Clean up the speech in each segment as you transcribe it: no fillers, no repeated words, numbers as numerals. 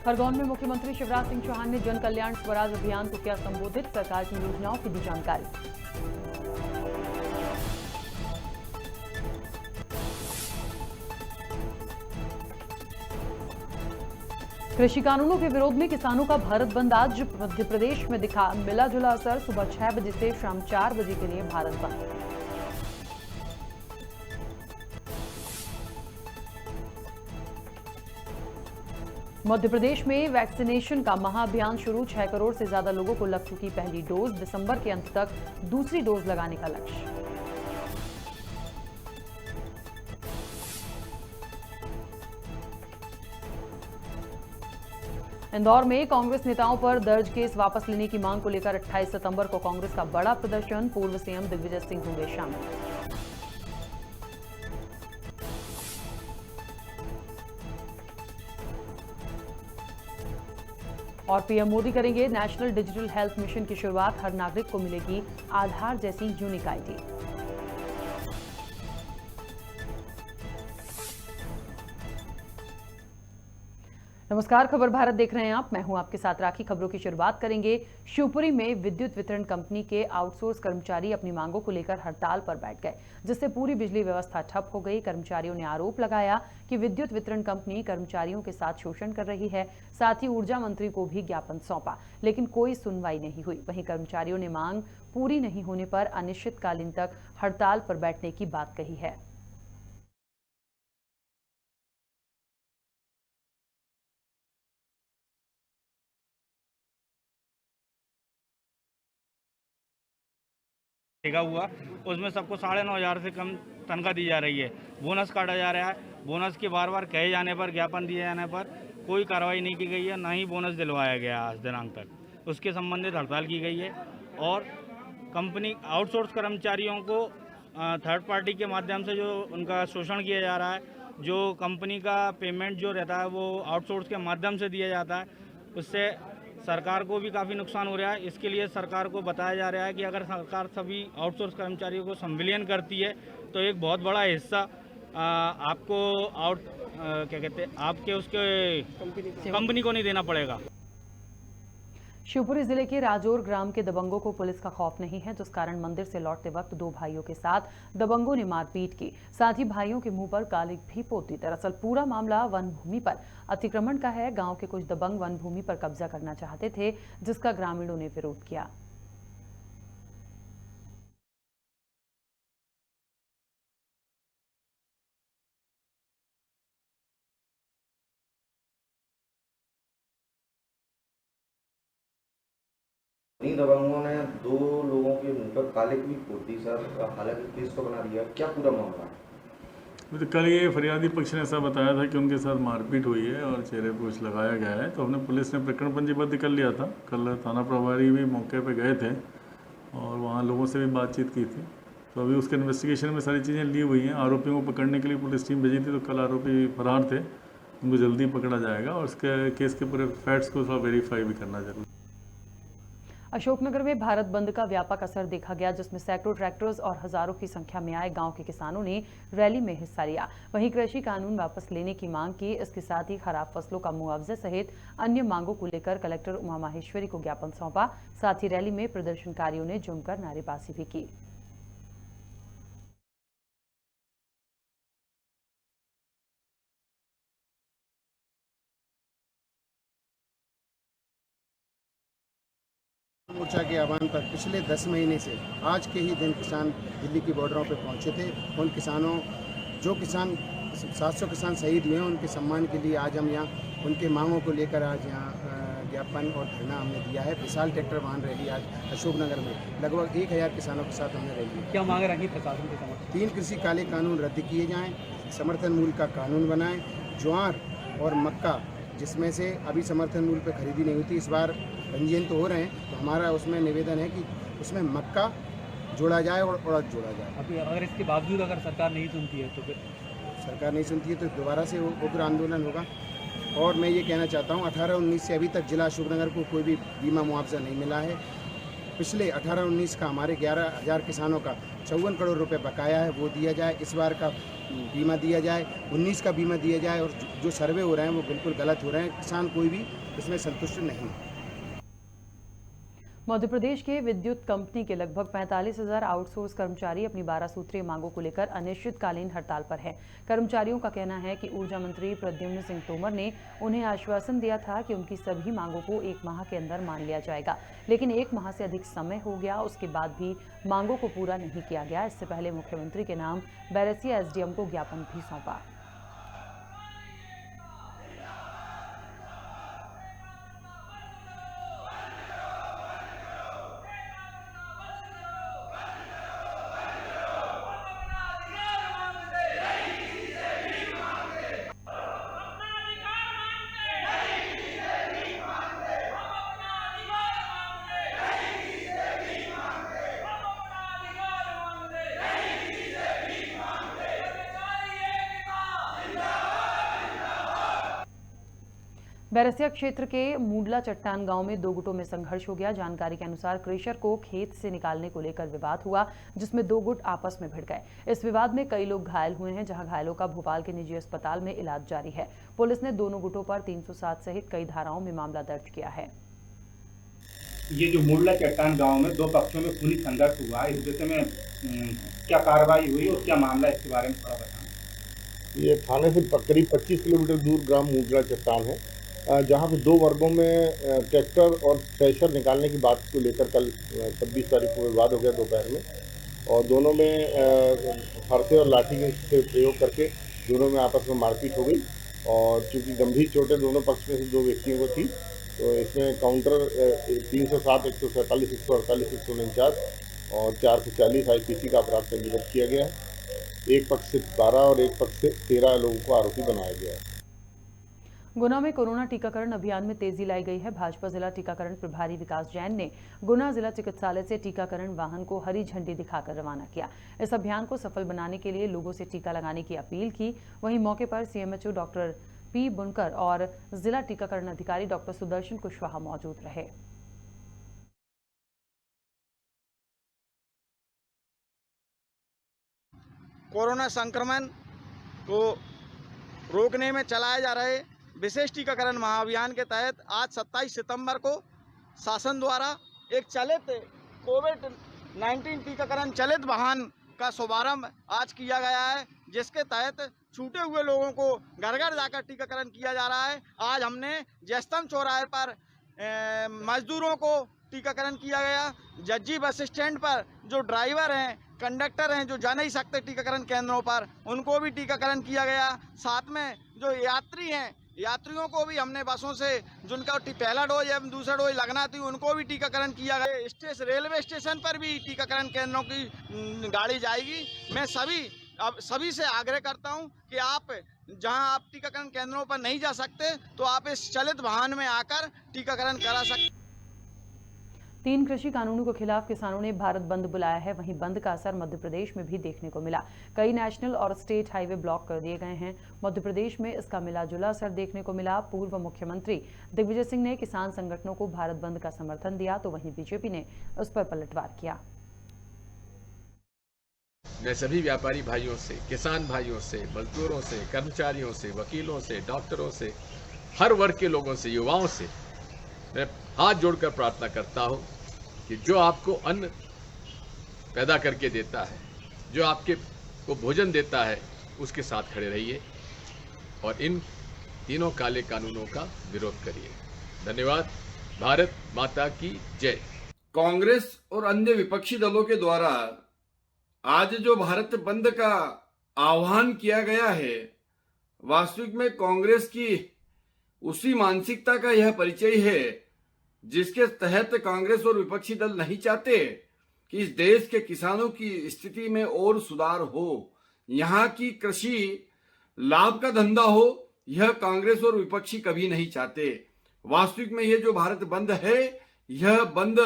खरगोन में मुख्यमंत्री शिवराज सिंह चौहान ने जन कल्याण स्वराज अभियान को किया संबोधित, सरकार की योजनाओं की दी जानकारी। कृषि कानूनों के विरोध में किसानों का भारत बंद आज मध्य प्रदेश में दिखा मिला जुला असर। सुबह 6 बजे से शाम 4 बजे के लिए भारत बंद। मध्य प्रदेश में वैक्सीनेशन का महाअभियान शुरू। 6 करोड़ से ज्यादा लोगों को लग चुकी पहली डोज। दिसंबर के अंत तक दूसरी डोज लगाने का लक्ष्य। इंदौर में कांग्रेस नेताओं पर दर्ज केस वापस लेने की मांग को लेकर 28 सितंबर को कांग्रेस का बड़ा प्रदर्शन। पूर्व सीएम दिग्विजय सिंह होंगे शामिल। और पीएम मोदी करेंगे नेशनल डिजिटल हेल्थ मिशन की शुरुआत। हर नागरिक को मिलेगी आधार जैसी यूनिक आईडी। नमस्कार, खबर भारत देख रहे हैं आप। मैं हूं आपके साथ राखी। खबरों की शुरुआत करेंगे। शिवपुरी में विद्युत वितरण कंपनी के आउटसोर्स कर्मचारी अपनी मांगों को लेकर हड़ताल पर बैठ गए, जिससे पूरी बिजली व्यवस्था ठप हो गई। कर्मचारियों ने आरोप लगाया कि विद्युत वितरण कंपनी कर्मचारियों के साथ शोषण कर रही है। साथ ही ऊर्जा मंत्री को भी ज्ञापन सौंपा, लेकिन कोई सुनवाई नहीं हुई। वहीं कर्मचारियों ने मांग पूरी नहीं होने पर अनिश्चितकालीन तक हड़ताल पर बैठने की बात कही है। हुआ उसमें सबको 9,500 से कम तनख्वाह दी जा रही है। बोनस काटा जा रहा है। बोनस के बार बार कहे जाने पर, ज्ञापन दिए जाने पर कोई कार्रवाई नहीं की गई है, ना ही बोनस दिलवाया गया आज दिनांक तक। उसके संबंधित हड़ताल की गई है और कंपनी आउटसोर्स कर्मचारियों को थर्ड पार्टी के माध्यम से जो उनका शोषण किया जा रहा है, जो कंपनी का पेमेंट जो रहता है वो आउटसोर्स के माध्यम से दिया जाता है, उससे सरकार को भी काफ़ी नुकसान हो रहा है। इसके लिए सरकार को बताया जा रहा है कि अगर सरकार सभी आउटसोर्स कर्मचारियों को संविलियन करती है तो एक बहुत बड़ा हिस्सा आपको आपके उसके कंपनी को नहीं देना पड़ेगा। शिवपुरी जिले के राजौर ग्राम के दबंगों को पुलिस का खौफ नहीं है, जिस कारण मंदिर से लौटते वक्त 2 भाइयों के साथ दबंगों ने मारपीट की। साथ ही भाइयों के मुंह पर कालिक भी पोत दी। दरअसल पूरा मामला वन भूमि पर अतिक्रमण का है। गांव के कुछ दबंग वन भूमि पर कब्जा करना चाहते थे, जिसका ग्रामीणों ने विरोध किया। दबंगों ने 2 लोगों के मुंह पर कालिक भी पोत दी सर, हालांकि केस तो बना दिया। क्या पूरा मामला है? तो कल ये फरियादी पक्ष ने ऐसा बताया था कि उनके साथ मारपीट हुई है और चेहरे पर कुछ लगाया गया है। तो हमने पुलिस ने प्रकरण पंजीबद्ध कर लिया था। कल थाना प्रभारी भी मौके पे गए थे और वहाँ लोगों से भी बातचीत की थी। तो अभी उसके इन्वेस्टिगेशन में सारी चीज़ें ली हुई हैं। आरोपियों को पकड़ने के लिए पुलिस टीम भेजी थी, तो कल आरोपी फरार थे, उनको जल्दी पकड़ा जाएगा और उसके केस के पूरे फैक्ट्स को थोड़ा वेरीफाई भी करना जरूरी। अशोकनगर में भारत बंद का व्यापक असर देखा गया, जिसमें सैकड़ों ट्रैक्टर्स और हजारों की संख्या में आए गांव के किसानों ने रैली में हिस्सा लिया। वहीं कृषि कानून वापस लेने की मांग की। इसके साथ ही खराब फसलों का मुआवजे सहित अन्य मांगों को लेकर कलेक्टर उमा माहेश्वरी को ज्ञापन सौंपा। साथ ही रैली में प्रदर्शनकारियों ने जमकर नारेबाजी भी की। मोर्चा के आह्वान पर पिछले 10 महीने से आज के ही दिन किसान दिल्ली की बॉर्डरों पर पहुंचे थे। उन किसानों, जो किसान 700 किसान शहीद हुए हैं, उनके सम्मान के लिए आज हम यहाँ उनके मांगों को लेकर आज यहाँ ज्ञापन और धरना हमने दिया है। विशाल ट्रैक्टर वाहन रैली आज अशोकनगर में लगभग 1000 किसानों के साथ हमने रैली। क्या मांग रखी प्रशासन के समक्ष? 3 कृषि काले कानून रद्द किए जाएँ, समर्थन मूल्य का कानून बनाएं, ज्वार और मक्का जिसमें से अभी समर्थन मूल्य पर खरीदी नहीं होती, इस बार पंजीयन तो हो रहे हैं, तो हमारा उसमें निवेदन है कि उसमें मक्का जोड़ा जाए और उड़द जोड़ा जाए। अभी अगर इसके बावजूद अगर सरकार नहीं सुनती है तो फिर सरकार नहीं सुनती है तो दोबारा से उग्र आंदोलन होगा। और मैं ये कहना चाहता हूँ 18-19 से अभी तक जिला अशोकनगर को कोई भी बीमा मुआवजा नहीं मिला है। पिछले 18-19 का हमारे 11,000 किसानों का 54 करोड़ रुपए बकाया है वो दिया जाए, इस बार का बीमा दिया जाए, 19 का बीमा दिया जाए। और जो सर्वे हो रहे हैं वो बिल्कुल गलत हो रहे हैं, किसान कोई भी इसमें संतुष्ट नहीं है। मध्य प्रदेश के विद्युत कंपनी के लगभग 45,000 आउटसोर्स कर्मचारी अपनी 12 सूत्रीय मांगों को लेकर अनिश्चितकालीन हड़ताल पर हैं। कर्मचारियों का कहना है कि ऊर्जा मंत्री प्रद्युम्न सिंह तोमर ने उन्हें आश्वासन दिया था कि उनकी सभी मांगों को 1 माह के अंदर मान लिया जाएगा, लेकिन 1 माह से अधिक समय हो गया, उसके बाद भी मांगों को पूरा नहीं किया गया। इससे पहले मुख्यमंत्री के नाम बैरसिया एसडीएम को ज्ञापन भी सौंपा। बैरसिया क्षेत्र के मूडला चट्टान गांव में 2 गुटों में संघर्ष हो गया। जानकारी के अनुसार क्रेशर को खेत से निकालने को लेकर विवाद हुआ, जिसमें 2 गुट आपस में भिड़ गए। इस विवाद में कई लोग घायल हुए हैं, जहां घायलों का भोपाल के निजी अस्पताल में इलाज जारी है। पुलिस ने दोनों गुटों पर 307 सहित कई धाराओं में मामला दर्ज किया है। ये जो मूडला चट्टान गांव में 2 पक्षों में खूनी संघर्ष हुआ, इस विषय में क्या कार्रवाई हुई और क्या मामला, इसके बारे में थोड़ा बताएं। ये थाने से करीब 25 किलोमीटर दूर ग्राम मूडला चट्टान है, जहाँ पे 2 वर्गों में ट्रैक्टर और थ्रेशर निकालने की बात को लेकर कल 26 तारीख को विवाद हो गया दोपहर में, और दोनों में फरसे और लाठी के प्रयोग करके दोनों में आपस में मारपीट हो गई। और चूंकि गंभीर चोटें दोनों पक्ष में से 2 व्यक्तियों को थी, तो इसमें काउंटर 307, 147, 148, 149 और 440 IPC का अपराध पंजीबद्ध किया गया है। एक पक्ष से 12 और एक पक्ष से 13 लोगों को आरोपी बनाया गया है। गुना में कोरोना टीकाकरण अभियान में तेजी लाई गई है। भाजपा जिला टीकाकरण प्रभारी विकास जैन ने गुना जिला चिकित्सालय से टीकाकरण वाहन को हरी झंडी दिखाकर रवाना किया। इस अभियान को सफल बनाने के लिए लोगों से टीका लगाने की अपील की। वहीं मौके पर CMHO डॉक्टर P बुनकर और जिला टीकाकरण अधिकारी डॉक्टर सुदर्शन कुशवाहा मौजूद रहे। कोरोना संक्रमण को रोकने में चलाए जा रहे विशेष टीकाकरण महाअभियान के तहत आज 27 सितंबर को शासन द्वारा एक चलित कोविड-19 टीकाकरण चलित वाहन का शुभारंभ आज किया गया है, जिसके तहत छूटे हुए लोगों को घर घर जाकर टीकाकरण किया जा रहा है। आज हमने जयस्तंभ चौराहे पर मजदूरों को टीकाकरण किया गया। जज्जी बस स्टैंड पर जो ड्राइवर हैं, कंडक्टर हैं, जो जा नहीं सकते टीकाकरण केंद्रों पर, उनको भी टीकाकरण किया गया। साथ में जो यात्री हैं, यात्रियों को भी हमने बसों से जिनका पहला डोज या दूसरा डोज लगना थी, उनको भी टीकाकरण किया गया। रेलवे स्टेशन पर भी टीकाकरण केंद्रों की गाड़ी जाएगी। मैं सभी से आग्रह करता हूं कि आप जहां आप टीकाकरण केंद्रों पर नहीं जा सकते, तो आप इस चलित वाहन में आकर टीकाकरण करा सकते। 3 कृषि कानूनों के खिलाफ किसानों ने भारत बंद बुलाया है। वहीं बंद का असर मध्य प्रदेश में भी देखने को मिला। कई नेशनल और स्टेट हाईवे ब्लॉक कर दिए गए हैं। मध्य प्रदेश में इसका मिला जुला असर देखने को मिला। पूर्व मुख्यमंत्री दिग्विजय सिंह ने किसान संगठनों को भारत बंद का समर्थन दिया, तो वहीं बीजेपी ने उस पर पलटवार किया। मैं सभी व्यापारी भाइयों से, किसान भाइयों से, मजदूरों से, कर्मचारियों से, वकीलों से, डॉक्टरों से, हर वर्ग के लोगों से, युवाओं से मैं हाथ जोड़कर प्रार्थना करता हूं कि जो आपको अन्न पैदा करके देता है, जो आपके को भोजन देता है, उसके साथ खड़े रहिए और इन तीनों काले कानूनों का विरोध करिए। धन्यवाद। भारत माता की जय। कांग्रेस और अन्य विपक्षी दलों के द्वारा आज जो भारत बंद का आह्वान किया गया है, वास्तविक में कांग्रेस की उसी मानसिकता का यह परिचय है जिसके तहत कांग्रेस और विपक्षी दल नहीं चाहते कि इस देश के किसानों की स्थिति में और सुधार हो, यहाँ की कृषि लाभ का धंधा हो। यह कांग्रेस और विपक्षी कभी नहीं चाहते। वास्तविक में यह जो भारत बंद है, यह बंद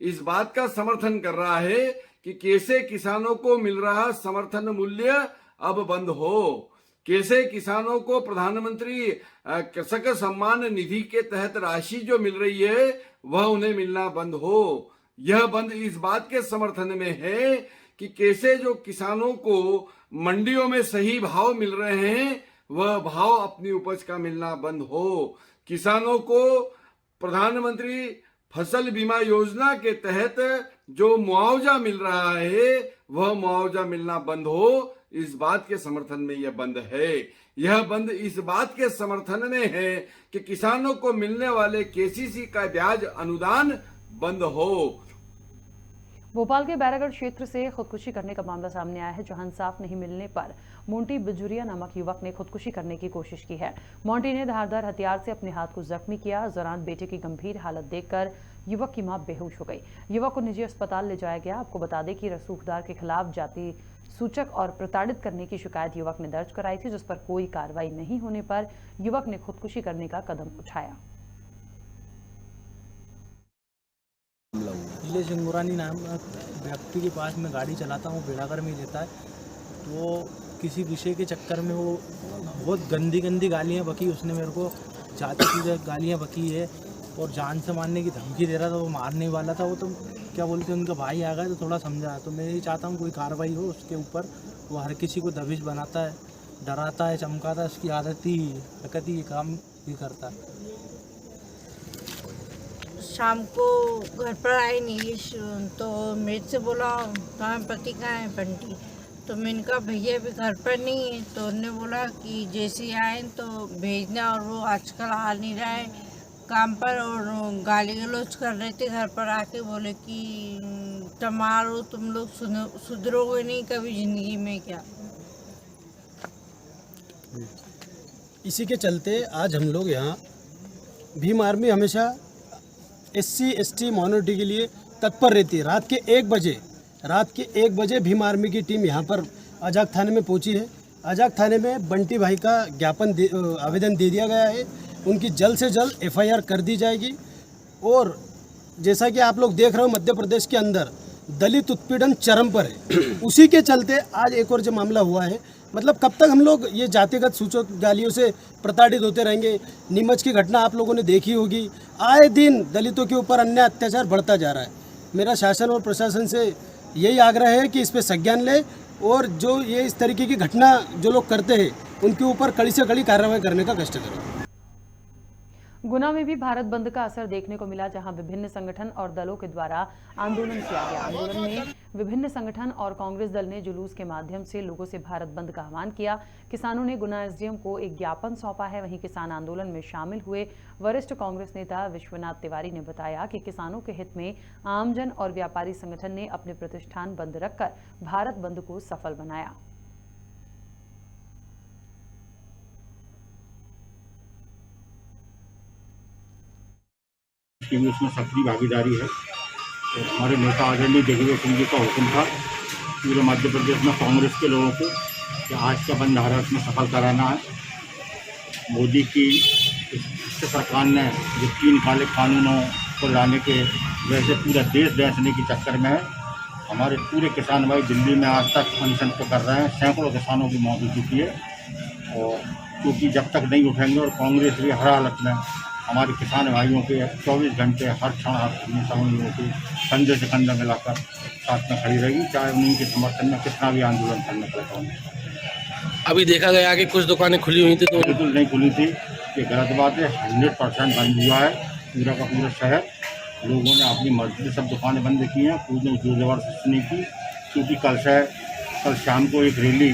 इस बात का समर्थन कर रहा है कि कैसे किसानों को मिल रहा समर्थन मूल्य अब बंद हो, कैसे किसानों को प्रधानमंत्री कृषक सम्मान निधि के तहत राशि जो मिल रही है वह उन्हें मिलना बंद हो। यह बंद इस बात के समर्थन में है कि कैसे जो किसानों को मंडियों में सही भाव मिल रहे हैं वह भाव अपनी उपज का मिलना बंद हो। किसानों को प्रधानमंत्री फसल बीमा योजना के तहत जो मुआवजा मिल रहा है वह मुआवजा मिलना बंद हो, इस बात के समर्थन में यह बंद है। यह बंद इस बात के समर्थन में है कि किसानों को मिलने वाले केसीसी का ब्याज अनुदान बंद हो। भोपाल के बैरागढ़ क्षेत्र से खुदकुशी करने का मामला सामने आया है, जहां इंसाफ नहीं मिलने पर मोंटी बिजुरिया नामक युवक ने खुदकुशी करने की कोशिश की है। मोंटी ने धारदार हथियार से अपने हाथ को जख्मी किया। इस दौरान बेटे की गंभीर हालत देखकर युवक की मां बेहोश हो गई। युवक को निजी अस्पताल ले जाया गया। आपको बता दें कि रसूखदार के खिलाफ जाति सूचक और प्रताड़ित करने की शिकायत युवक ने दर्ज कराई थी, जिस पर कोई कार्रवाई नहीं होने पर युवक ने खुदकुशी करने का कदम उठाया। जिले सिंगुरानी नाम व्यक्ति के पास मैं गाड़ी चलाता हूँ, बेड़ागर में ही रहता है। तो किसी विषय के चक्कर में वो बहुत गंदी गंदी गालियाँ बकी, उसने मेरे को जाति की गालियाँ बकी है और जान से मारने की धमकी दे रहा था। वो मारने वाला था। वो तो क्या बोलते हैं, उनका भाई आ गया तो थोड़ा समझा। तो मैं यही चाहता हूँ कोई कार्रवाई हो उसके ऊपर। वो हर किसी को दबिश बनाता है, डराता है, चमकाता है। उसकी आदत ही हरकत ही काम भी करता है। शाम को घर पर आए नीलेश, तो मेरे से बोला तुम्हारे पति कहाँ है बंटी। तो मैंने कहा भैया अभी घर पर नहीं है। तो उन्होंने बोला कि जैसे आए तो भेजना, और वो आजकल आ नहीं रहा है काम पर, और गाली गलौज कर रहे थे घर पर आके। बोले कि तुम्हारो तुम लोग सुधरोगे नहीं कभी ज़िंदगी में क्या। इसी के चलते आज हम लोग यहाँ भीम आर्मी हमेशा SC ST माइनॉरिटी के लिए तत्पर रहती है। रात के 1 बजे भीम आर्मी की टीम यहाँ पर अजाक थाने में पहुँची है। अजाक थाने में बंटी भाई का आवेदन दे दिया गया है। उनकी जल्द से जल्द FIR कर दी जाएगी। और जैसा कि आप लोग देख रहे हो, मध्य प्रदेश के अंदर दलित उत्पीड़न चरम पर है। उसी के चलते आज एक और जो मामला हुआ है, मतलब कब तक हम लोग ये जातिगत सूचक गालियों से प्रताड़ित होते रहेंगे। नीमच की घटना आप लोगों ने देखी होगी। आए दिन दलितों के ऊपर अन्याय अत्याचार बढ़ता जा रहा है। मेरा शासन और प्रशासन से यही आग्रह है कि इस पर संज्ञान ले, और जो ये इस तरीके की घटना जो लोग करते हैं उनके ऊपर कड़ी से कड़ी कार्रवाई करने का कष्ट करें। गुना में भी भारत बंद का असर देखने को मिला, जहां विभिन्न संगठन और दलों के द्वारा आंदोलन किया गया। आंदोलन में विभिन्न संगठन और कांग्रेस दल ने जुलूस के माध्यम से लोगों से भारत बंद का आह्वान किया। किसानों ने गुना SDM को एक ज्ञापन सौंपा है। वहीं किसान आंदोलन में शामिल हुए वरिष्ठ कांग्रेस नेता विश्वनाथ तिवारी ने बताया कि किसानों के हित में आमजन और व्यापारी संगठन ने अपने प्रतिष्ठान बंद रखकर भारत बंद को सफल बनाया। की भी उसमें सक्रिय भागीदारी है। तो हमारे नेता आदरणीय दिग्विजय सिंह जी का हुक्म था पूरे मध्य प्रदेश में कांग्रेस के लोगों को कि आज का बंद भारत में सफल कराना है। मोदी की सरकार ने जो 3 काले कानूनों को लाने के वजह से पूरा देश बेचने के चक्कर में है। हमारे पूरे किसान भाई दिल्ली में आज तक अनशन को कर रहे हैं। सैकड़ों किसानों की मौत हो चुकी है, और क्योंकि जब तक नहीं उठेंगे, और कांग्रेस भी हर हालत में हमारे किसान भाइयों के 24 घंटे हर क्षण समूहों के कंधे से कंधा मिलाकर साथ में खड़ी रहेगी, चाहे उन्हीं के समर्थन में कितना भी आंदोलन करना पड़ता। अभी देखा गया कि कुछ दुकानें खुली हुई थी, तो बिल्कुल नहीं खुली थी। ये गलत बात है। 100% बंद हुआ है पूरा का पूरा शहर। लोगों ने अपनी मर्जी से सब दुकानें बंद की हैं, कोई ने जोर जबरदस्ती नहीं की। क्योंकि कल शाम को एक रैली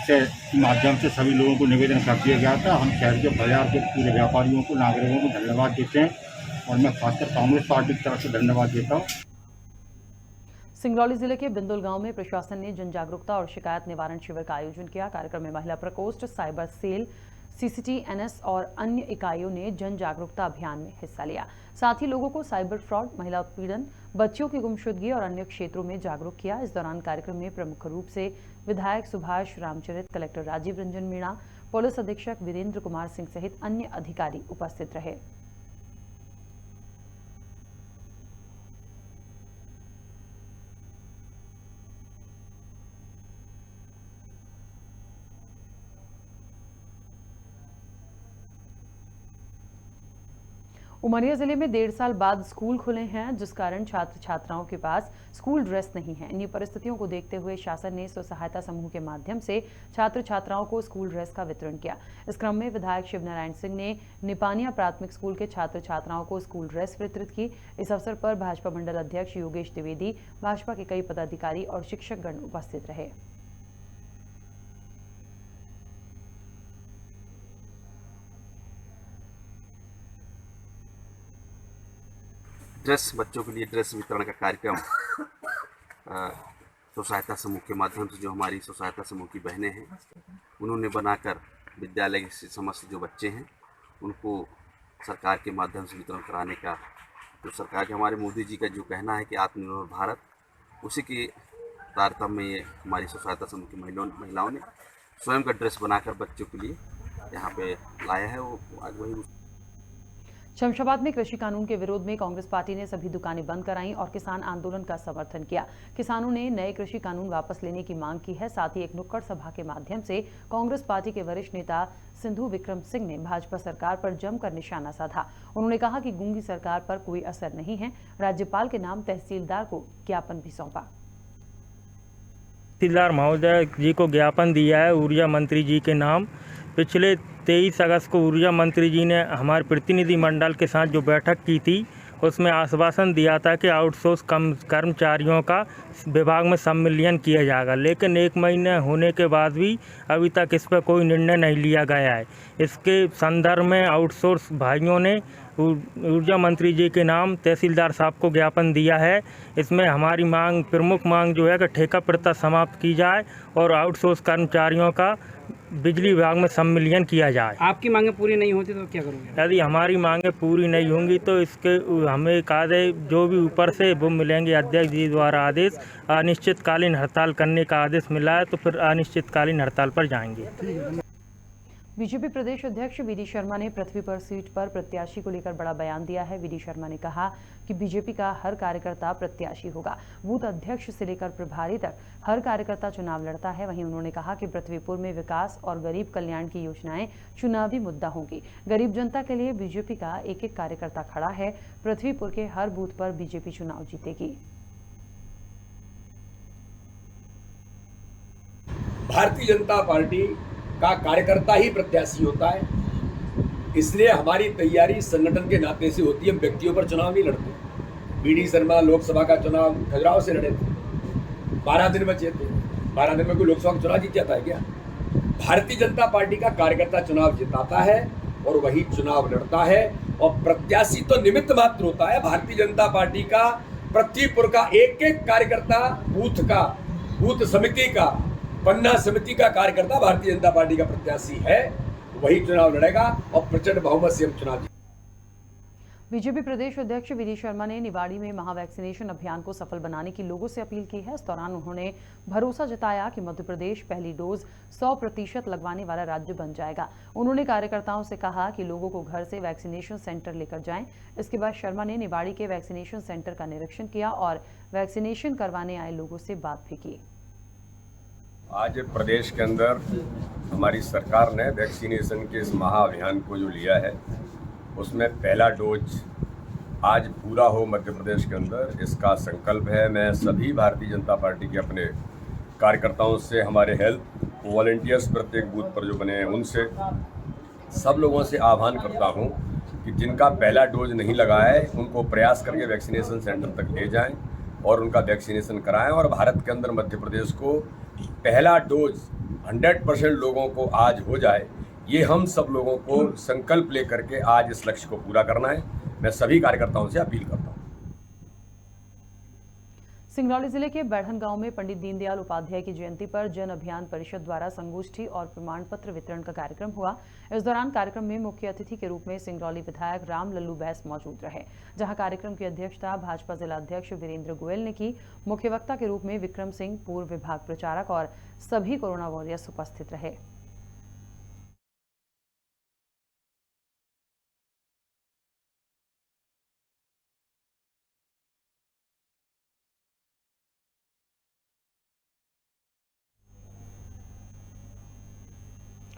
के माध्यम से सभी लोगों को निवेदन कर दिया गया था। हम शहर के बाजार के पूरे व्यापारियों को, नागरिकों को धन्यवाद देते हैं, और मैं खासकर कांग्रेस पार्टी की तरफ से धन्यवाद देता हूँ। सिंगरौली जिले के बिंदुल गांव में प्रशासन ने जन जागरूकता और शिकायत निवारण शिविर का आयोजन किया। कार्यक्रम में महिला प्रकोष्ठ, साइबर सेल, CCT, NS और अन्य इकाइयों ने जन जागरूकता अभियान में हिस्सा लिया। साथ ही लोगों को साइबर फ्रॉड, महिला उत्पीड़न, बच्चियों की गुमशुदगी और अन्य क्षेत्रों में जागरूक किया। इस दौरान कार्यक्रम में प्रमुख रूप से विधायक सुभाष रामचरित, कलेक्टर राजीव रंजन मीणा, पुलिस अधीक्षक वीरेंद्र कुमार सिंह सहित अन्य अधिकारी उपस्थित रहे। उमरिया जिले में 1.5 साल बाद स्कूल खुले हैं, जिस कारण छात्र छात्राओं के पास स्कूल ड्रेस नहीं है। इन्हीं परिस्थितियों को देखते हुए शासन ने स्व सहायता समूह के माध्यम से छात्र छात्राओं को स्कूल ड्रेस का वितरण किया। इस क्रम में विधायक शिवनारायण सिंह ने निपानिया प्राथमिक स्कूल के छात्र छात्राओं को स्कूल ड्रेस वितरित की। इस अवसर पर भाजपा मंडल अध्यक्ष योगेश द्विवेदी, भाजपा के कई पदाधिकारी और शिक्षकगण उपस्थित रहे। ड्रेस बच्चों के लिए ड्रेस वितरण का कार्यक्रम स्व सहायता समूह के माध्यम से जो हमारी स्व सहायता समूह की बहनें हैं उन्होंने बनाकर विद्यालय से समस्त जो बच्चे हैं उनको सरकार के माध्यम से वितरण कराने का जो सरकार के हमारे मोदी जी का जो कहना है कि आत्मनिर्भर भारत, उसी के तारतम्य में ये हमारी स्व सहायता समूह की महिलाओं ने स्वयं का ड्रेस बनाकर बच्चों के लिए यहाँ पे लाया है। वो आज वही शमशाबाद में कृषि कानून के विरोध में कांग्रेस पार्टी ने सभी दुकानें बंद कराई और किसान आंदोलन का समर्थन किया। किसानों ने नए कृषि कानून वापस लेने की मांग की है। साथ ही एक नुक्कड़ सभा के माध्यम से कांग्रेस पार्टी के वरिष्ठ नेता सिंधु विक्रम सिंह ने भाजपा सरकार पर जमकर निशाना साधा। उन्होंने कहा कि गूंगी सरकार पर कोई असर नहीं है। राज्यपाल के नाम तहसीलदार को ज्ञापन भी सौंपा। तहसीलदार महोदय जी को ज्ञापन दिया है ऊर्जा मंत्री जी के नाम। पिछले 23 अगस्त को ऊर्जा मंत्री जी ने हमारे प्रतिनिधि मंडल के साथ जो बैठक की थी उसमें आश्वासन दिया था कि आउटसोर्स कर्मचारियों का विभाग में सम्मिलन किया जाएगा, लेकिन 1 महीने होने के बाद भी अभी तक इस पर कोई निर्णय नहीं लिया गया है। इसके संदर्भ में आउटसोर्स भाइयों ने ऊर्जा मंत्री जी के नाम तहसीलदार साहब को ज्ञापन दिया है। इसमें हमारी मांग, प्रमुख मांग जो है कि ठेका प्रथा समाप्त की जाए और आउटसोर्स कर्मचारियों का बिजली विभाग में सम्मिलन किया जाए। आपकी मांगें पूरी नहीं होती तो क्या करोगे? यदि हमारी मांगें पूरी नहीं होंगी तो इसके हमें एक आदेश जो भी ऊपर से वो मिलेंगे, अध्यक्ष जी द्वारा आदेश, अनिश्चितकालीन हड़ताल करने का आदेश मिला है तो फिर अनिश्चितकालीन हड़ताल पर जाएंगे। बीजेपी प्रदेश अध्यक्ष वीडी शर्मा ने पृथ्वीपुर सीट पर प्रत्याशी को लेकर बड़ा बयान दिया है। वीडी शर्मा ने कहा कि बीजेपी का हर कार्यकर्ता प्रत्याशी होगा। बूथ अध्यक्ष से लेकर प्रभारी तक हर कार्यकर्ता चुनाव लड़ता है। वहीं उन्होंने कहा कि पृथ्वीपुर में विकास और गरीब कल्याण की योजनाएं चुनावी मुद्दा होंगी। गरीब जनता के लिए बीजेपी का एक एक कार्यकर्ता खड़ा है। पृथ्वीपुर के हर बूथ पर बीजेपी चुनाव जीतेगी। भारतीय जनता पार्टी का कार्यकर्ता ही प्रत्याशी होता है, इसलिए हमारी तैयारी संगठन के नाते से होती है। हम व्यक्तियों पर चुनाव नहीं लड़ते। वीडी शर्मा लोकसभा का चुनाव खजुराहो से लड़े थे, 12 दिन में जीते। 12 दिन में कोई लोकसभा का चुनाव जीत जाता है क्या? भारतीय जनता पार्टी का कार्यकर्ता चुनाव जिताता है और वही चुनाव लड़ता है, और प्रत्याशी तो निमित्त मात्र होता है। भारतीय जनता पार्टी का पृथ्वीपुर का एक एक कार्यकर्ता, बूथ समिति का, पन्ना समिति का कार्यकर्ता भारतीय जनता पार्टी का प्रत्याशी है, वही चुनाव लड़ेगा और प्रचंड बहुमत से हम चुनाव जीतेंगे। बीजेपी प्रदेश अध्यक्ष वीडी शर्मा ने निवाड़ी में महावैक्सीनेशन अभियान को सफल बनाने की लोगों से अपील की है। इस दौरान उन्होंने भरोसा जताया कि मध्य प्रदेश पहली डोज 100% लगवाने वाला राज्य बन जाएगा। उन्होंने कार्यकर्ताओं से कहा कि लोगों को घर से वैक्सीनेशन सेंटर लेकर जाएं। इसके बाद शर्मा ने निवाड़ी के वैक्सीनेशन सेंटर का निरीक्षण किया और वैक्सीनेशन करवाने आए लोगों से बात भी की। आज प्रदेश के अंदर हमारी सरकार ने वैक्सीनेशन के इस महाअभियान को जो लिया है उसमें पहला डोज आज पूरा हो मध्य प्रदेश के अंदर, इसका संकल्प है। मैं सभी भारतीय जनता पार्टी के अपने कार्यकर्ताओं से, हमारे हेल्थ वॉलंटियर्स प्रत्येक बूथ पर जो बने हैं उनसे, सब लोगों से आह्वान करता हूं कि जिनका पहला डोज नहीं लगा है उनको प्रयास करके वैक्सीनेशन सेंटर तक ले जाएं और उनका वैक्सीनेशन कराएं। और भारत के अंदर मध्य प्रदेश को पहला डोज 100% लोगों को आज हो जाए, ये हम सब लोगों को संकल्प लेकर के आज इस लक्ष्य को पूरा करना है। मैं सभी कार्यकर्ताओं से अपील करता हूं। सिंगरौली जिले के बैढ़न गांव में पंडित दीनदयाल उपाध्याय की जयंती पर जन अभियान परिषद द्वारा संगोष्ठी और प्रमाण पत्र वितरण का कार्यक्रम हुआ। इस दौरान कार्यक्रम में मुख्य अतिथि के रूप में सिंगरौली विधायक राम लल्लू बैस मौजूद रहे, जहां कार्यक्रम की अध्यक्षता भाजपा जिला अध्यक्ष वीरेंद्र गोयल ने की। मुख्य वक्ता के रूप में विक्रम सिंह, पूर्व विभाग प्रचारक और सभी कोरोना वॉरियर्स उपस्थित रहे।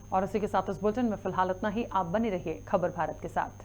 और इसी के साथ इस बुलेटिन में फिलहाल इतना ही। आप बने रहिए खबर भारत के साथ।